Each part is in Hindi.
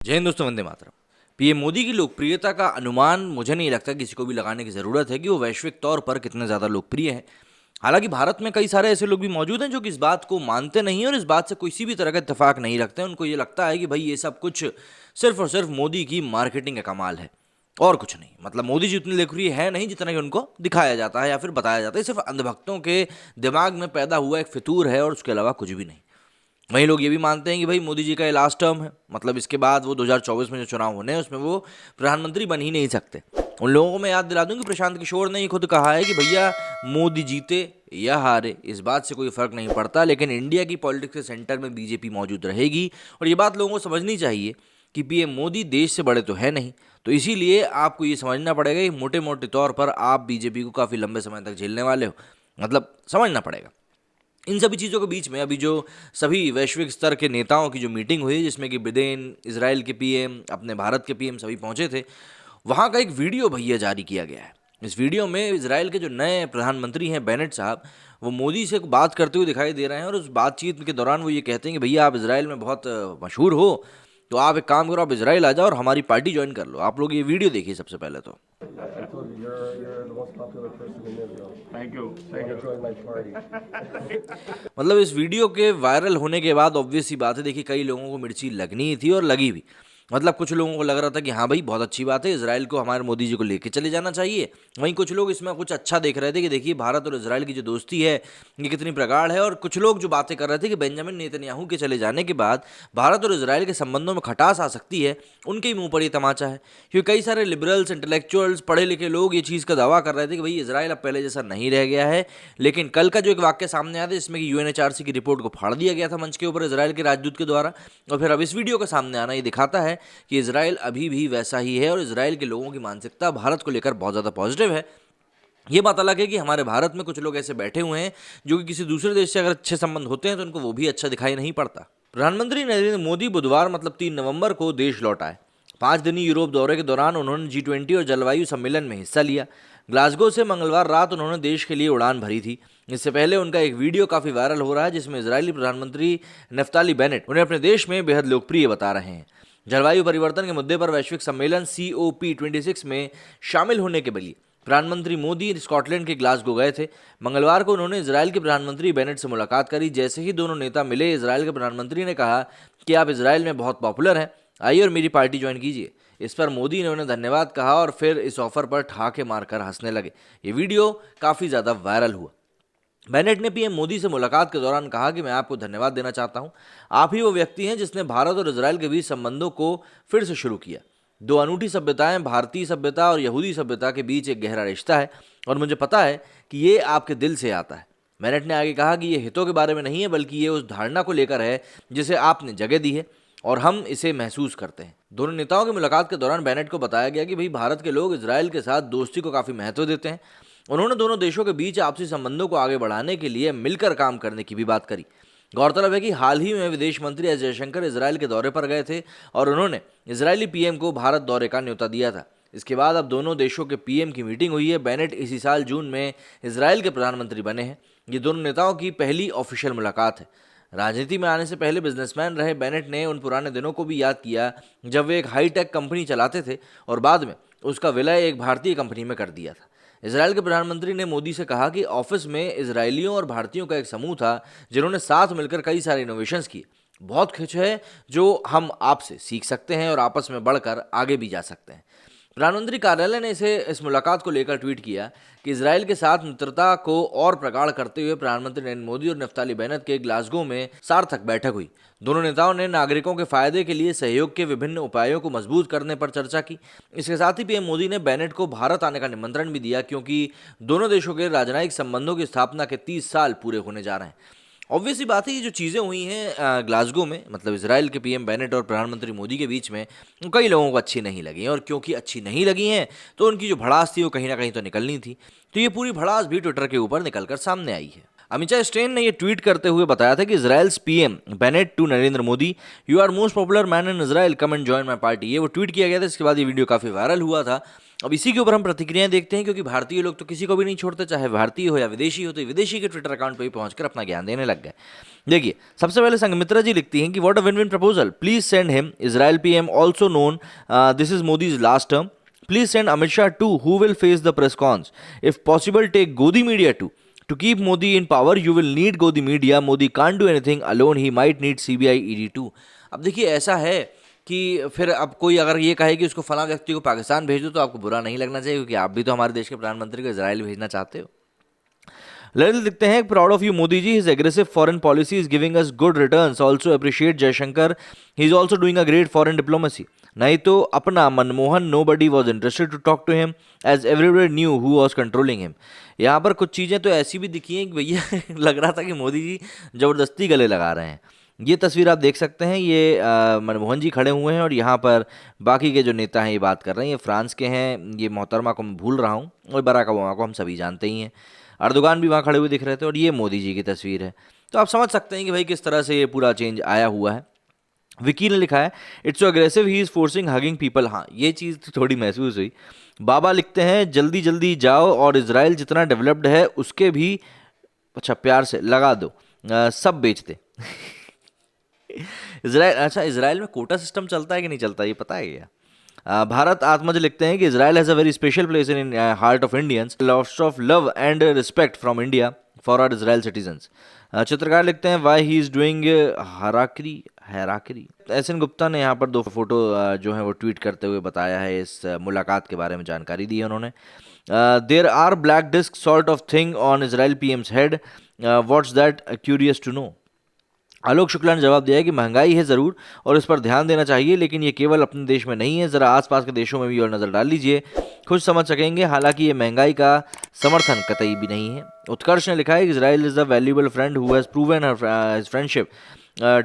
जय हिंद दोस्तों, वंदे मातरम। पीएम मोदी की लोकप्रियता का अनुमान मुझे नहीं लगता किसी को भी लगाने की ज़रूरत है कि वो वैश्विक तौर पर कितने ज़्यादा लोकप्रिय हैं। हालांकि भारत में कई सारे ऐसे लोग भी मौजूद हैं जो कि इस बात को मानते नहीं और इस बात से किसी भी तरह का इत्तेफाक नहीं रखते हैं। उनको ये लगता है कि भाई ये सब कुछ सिर्फ और सिर्फ मोदी की मार्केटिंग का कमाल है और कुछ नहीं। मतलब मोदी जी उतने लोकप्रिय है नहीं जितना कि उनको दिखाया जाता है या फिर बताया जाता है। सिर्फ अंधभक्तों के दिमाग में पैदा हुआ एक फितूर है और उसके अलावा कुछ भी नहीं। वहीं लोग ये भी मानते हैं कि भाई मोदी जी का ये लास्ट टर्म है, मतलब इसके बाद वो 2024 में जो चुनाव होने हैं उसमें वो प्रधानमंत्री बन ही नहीं सकते। उन लोगों को मैं याद दिला दूं कि प्रशांत किशोर ने ये खुद कहा है कि भैया मोदी जीते या हारे इस बात से कोई फर्क नहीं पड़ता, लेकिन इंडिया की पॉलिटिक्स के सेंटर में बीजेपी मौजूद रहेगी। और ये बात लोगों को समझनी चाहिए कि पीएम मोदी देश से बड़े तो है नहीं, तो इसीलिए आपको ये समझना पड़ेगा कि मोटे मोटे तौर पर आप बीजेपी को काफ़ी लंबे समय तक झेलने वाले हो। मतलब समझना पड़ेगा। इन सभी चीज़ों के बीच में अभी जो सभी वैश्विक स्तर के नेताओं की जो मीटिंग हुई, जिसमें कि बिडेन, इजराइल के पीएम, अपने भारत के पीएम सभी पहुंचे थे, वहां का एक वीडियो भैया जारी किया गया है। इस वीडियो में इजराइल के जो नए प्रधानमंत्री हैं बेनेट साहब, वो मोदी से बात करते हुए दिखाई दे रहे हैं और उस बातचीत के दौरान वो ये कहते हैं कि भैया आप इजराइल में बहुत मशहूर हो, तो आप एक काम करो, आप इजराइल आ जाओ और हमारी पार्टी ज्वाइन कर लो। आप लोग ये वीडियो देखिए सबसे पहले तो। I told you, you're the most popular person in Israel. Thank you. Want to join my party? मतलब इस वीडियो के वायरल होने के बाद ऑब्वियस सी बात है, देखिए कई लोगों को मिर्ची लगनी थी और लगी भी। मतलब कुछ लोगों को लग रहा था कि हाँ भाई बहुत अच्छी बात है, इजराइल को हमारे मोदी जी को लेके चले जाना चाहिए। वहीं कुछ लोग इसमें कुछ अच्छा देख रहे थे कि देखिए भारत और इजराइल की जो दोस्ती है ये कितनी प्रगाढ़ है। और कुछ लोग जो बातें कर रहे थे कि बेंजामिन नेतन्याहू के चले जाने के बाद भारत और इजराइल के संबंधों में खटास आ सकती है, उनके ही मुंह पर ये तमाचा है। क्योंकि कई सारे लिबरल्स, इंटेलेक्चुअल्स, पढ़े लिखे लोग ये चीज़ का दावा कर रहे थे कि भाई इजराइल अब पहले जैसा नहीं रह गया है। लेकिन कल का जो एक वाक्य सामने आया था जिसमें कि यूएनएचआरसी की रिपोर्ट को फाड़ दिया गया था मंच के ऊपर इजराइल के राजदूत के द्वारा, और फिर अब इस वीडियो का सामने आना ये दिखाता है कि इजराइल अभी भी वैसा ही है और इजराइल के लोगों की मानसिकता भारत को लेकर बहुत ज़्यादा पॉजिटिव है। ये बात अलग है कि हमारे भारत में कुछ लोग ऐसे बैठे हुए हैं जो कि किसी दूसरे देश से अगर अच्छे संबंध होते हैं तो उनको वो भी अच्छा दिखाई नहीं पड़ता। प्रधानमंत्री नरेंद्र मोदी बुधवार मतलब 3 नवंबर को देश लौट आए। 5 दिनी यूरोप दौरे के दौरान उन्होंने G20 और जलवायु सम्मेलन में हिस्सा लिया। ग्लासगो से मंगलवार रात उन्होंने देश के लिए उड़ान भरी थी। इससे पहले उनका एक वीडियो काफ़ी वायरल हो रहा है जिसमें इजरायली प्रधानमंत्री नफ्ताली बेनेट उन्हें अपने देश में बेहद लोकप्रिय बता रहे हैं। जलवायु परिवर्तन के मुद्दे पर वैश्विक सम्मेलन COP26 में शामिल होने के लिए प्रधानमंत्री मोदी स्कॉटलैंड के ग्लासगो गए थे। मंगलवार को उन्होंने इजराइल के प्रधानमंत्री बेनेट से मुलाकात करी। जैसे ही दोनों नेता मिले, इजराइल के प्रधानमंत्री ने कहा कि आप इजराइल में बहुत पॉपुलर हैं, आइए और मेरी पार्टी ज्वाइन कीजिए। इस पर मोदी ने उन्हें धन्यवाद कहा और फिर इस ऑफर पर ठहाके मारकर हंसने लगे। ये वीडियो काफ़ी ज़्यादा वायरल हुआ। बेनेट ने पीएम मोदी से मुलाकात के दौरान कहा कि मैं आपको धन्यवाद देना चाहता हूं। आप ही वो व्यक्ति हैं जिसने भारत और इजराइल के बीच संबंधों को फिर से शुरू किया। दो अनूठी सभ्यताएं, भारतीय सभ्यता और यहूदी सभ्यता के बीच एक गहरा रिश्ता है और मुझे पता है कि ये आपके दिल से आता है। बेनेट ने आगे कहा कि ये हितों के बारे में नहीं है बल्कि ये उस धारणा को लेकर है जिसे आपने जगह दी है और हम इसे महसूस करते हैं। दोनों नेताओं की मुलाकात के दौरान बेनेट को बताया गया कि भाई भारत के लोग इजराइल के साथ दोस्ती को काफ़ी महत्व देते हैं। उन्होंने दोनों देशों के बीच आपसी संबंधों को आगे बढ़ाने के लिए मिलकर काम करने की भी बात करी। गौरतलब है कि हाल ही में विदेश मंत्री एस जयशंकर इजराइल के दौरे पर गए थे और उन्होंने इजरायली पीएम को भारत दौरे का न्योता दिया था। इसके बाद अब दोनों देशों के पीएम की मीटिंग हुई है। बेनेट इसी साल जून में इजराइल के प्रधानमंत्री बने हैं। ये दोनों नेताओं की पहली ऑफिशियल मुलाकात है। राजनीति में आने से पहले बिजनेसमैन रहे बेनेट ने उन पुराने दिनों को भी याद किया जब वे एक हाईटेक कंपनी चलाते थे और बाद में उसका विलय एक भारतीय कंपनी में कर दिया था। इजराइल के प्रधानमंत्री ने मोदी से कहा कि ऑफिस में इजरायलियों और भारतीयों का एक समूह था जिन्होंने साथ मिलकर कई सारे इनोवेशंस किए। बहुत कुछ है जो हम आपसे सीख सकते हैं और आपस में बढ़कर आगे भी जा सकते हैं। प्रधानमंत्री कार्यालय ने इस मुलाकात को लेकर ट्वीट किया कि इजराइल के साथ मित्रता को और प्रगाढ़ करते हुए प्रधानमंत्री नरेंद्र मोदी और नफ्ताली बेनेट के ग्लासगो में सार्थक बैठक हुई। दोनों नेताओं ने नागरिकों के फायदे के लिए सहयोग के विभिन्न उपायों को मजबूत करने पर चर्चा की। इसके साथ ही पीएम मोदी ने बेनेट को भारत आने का निमंत्रण भी दिया क्योंकि दोनों देशों के राजनयिक संबंधों की स्थापना के 30 साल पूरे होने जा रहे हैं। ऑब्वियसली बात है, ये जो चीज़ें हुई हैं ग्लासगो में, मतलब इजराइल के पीएम बेनेट और प्रधानमंत्री मोदी के बीच में, कई लोगों को अच्छी नहीं लगी और क्योंकि अच्छी नहीं लगी हैं तो उनकी जो भड़ास थी वो कहीं ना कहीं तो निकलनी थी। तो ये पूरी भड़ास भी ट्विटर के ऊपर निकल कर सामने आई है। अमित शाह स्टेन ने ये ट्वीट करते हुए बताया था कि Israel's PM Bennett to Narendra Modi, you are most popular man in Israel, come and join my party. ये वो ट्वीट किया गया था, इसके बाद ये वीडियो काफी वायरल हुआ था। अब इसी के ऊपर हम प्रतिक्रियाएं देखते हैं, क्योंकि भारतीय लोग तो किसी को भी नहीं छोड़ते, चाहे भारतीय हो या विदेशी हो, तो विदेशी के ट्विटर अकाउंट पर भी पहुंचकर अपना ज्ञान देने लग गए। देखिए, सबसे पहले संगमित्रा जी लिखती हैं कि what a win win proposal, please send him Israel PM also known this is Modi's last term, please send Amit Shah too, who will face the press cons. If possible, take Godi Media too. To keep Modi in power, you will need Godi Media. Modi can't do anything alone. He might need CBI, ED too. अब देखिए, ऐसा है कि फिर अब कोई अगर ये कहे कि उसको फला व्यक्ति को पाकिस्तान भेज दो, तो आपको बुरा नहीं लगना चाहिए, क्योंकि आप भी तो हमारे देश के प्रधानमंत्री को इजराइल भेजना चाहते हो। ललित लिखते हैं, proud of you Modi ji, his aggressive foreign policy is giving us good returns, also appreciate Jaishankar, he is also doing a great foreign diplomacy. नहीं तो अपना Manmohan, nobody was interested to talk to him as everybody knew who was controlling him. यहाँ पर कुछ चीज़ें तो ऐसी भी दिखी हैं कि भैया लग रहा था कि मोदी जी ज़बरदस्ती गले लगा रहे हैं। ये तस्वीर आप देख सकते हैं, ये मनमोहन जी खड़े हुए हैं और यहाँ पर बाकी के जो नेता हैं ये बात कर रहे हैं। ये फ्रांस के हैं, ये मोहतरमा को मैं भूल रहा हूँ, और बराक ओबामा को हम सभी जानते ही हैं। अर्दोगान भी वहाँ खड़े हुए दिख रहे थे, और ये मोदी जी की तस्वीर है। तो आप समझ सकते हैं कि भाई किस तरह से ये पूरा चेंज आया हुआ है। विकी ने लिखा है, it's so aggressive, he is forcing hugging people. हाँ, ये चीज़ थोड़ी महसूस हुई। बाबा लिखते हैं, जल्दी जल्दी जाओ और इजराइल जितना डेवलप्ड है उसके भी अच्छा प्यार से लगा दो, सब बेच दे। इजराइल, अच्छा इजराइल में कोटा सिस्टम चलता है कि नहीं चलता, ये पता है क्या? भारत आत्मज लिखते हैं कि Israel has a very special place in heart of Indians, lots of love and respect from India for our Israel citizens. चित्रकार लिखते हैं, why he is doing harakiri. S N Gupta ने यहाँ पर 2 फोटो जो है वो ट्वीट करते हुए बताया है, इस मुलाकात के बारे में जानकारी दी है उन्होंने। There are black disk sort of thing on Israel PM's head, what's that, curious to know. Alok Shukla ने जवाब दिया है कि महंगाई है ज़रूर और इस पर ध्यान देना चाहिए, लेकिन ये केवल अपने देश में नहीं है, ज़रा आसपास के देशों में भी और नज़र डाल लीजिए, खुद समझ सकेंगे। हालांकि ये महंगाई का समर्थन कतई भी नहीं है। उत्कर्ष ने लिखा है, Israel is a valuable friend who has proven his friendship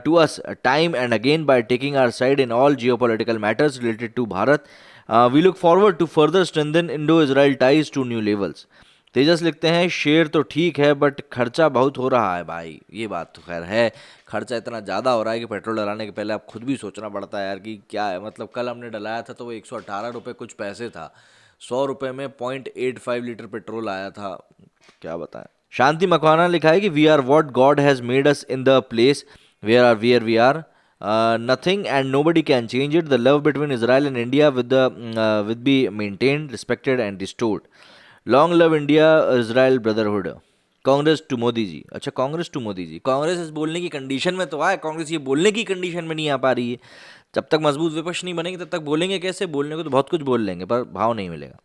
to us time and again by taking our side in all geopolitical matters related to Bharat. We look forward to further strengthen Indo-Israel ties to new levels. तेजस लिखते हैं, शेर तो ठीक है बट खर्चा बहुत हो रहा है भाई। ये बात तो खैर है, खर्चा इतना ज़्यादा हो रहा है कि पेट्रोल डलाने के पहले आप खुद भी सोचना पड़ता है यार कि क्या है। मतलब कल हमने डलाया था तो वो 118 रुपये कुछ पैसे था, 100 रुपये में 0.85 लीटर पेट्रोल आया था, क्या बताएं। शांति मकवाना लिखा है कि we are what God has made us in the place where we are, nothing and nobody can change it. The love between Israel and India will be maintained, respected and restored. Long live India, Israel brotherhood. Congress to Modi ji. अच्छा, कांग्रेस टू मोदी जी, कांग्रेस इस बोलने की कंडीशन में तो आए, कांग्रेस ये बोलने की कंडीशन में नहीं आ पा रही है। जब तक मजबूत विपक्ष नहीं बनेंगे तब तक बोलेंगे कैसे? बोलने को तो बहुत कुछ बोल लेंगे पर भाव नहीं मिलेगा।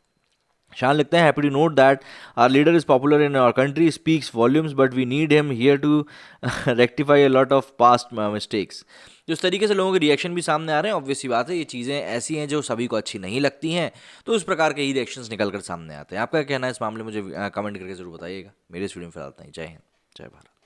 शान लिखते हैं, happy to note that our leader is popular in our country, speaks volumes but we need him here to rectify a lot of past mistakes. जिस तरीके से लोगों के रिएक्शन भी सामने आ रहे हैं, ऑब्वियस सी बात है ये चीज़ें ऐसी हैं जो सभी को अच्छी नहीं लगती हैं, तो उस प्रकार के ही रिएक्शंस निकल कर सामने आते हैं। आपका क्या कहना है इस मामले में मुझे कमेंट करके जरूर बताइएगा। मेरे इस वीडियो में फिलहाल इतना ही। जय हिंद, जय भारत।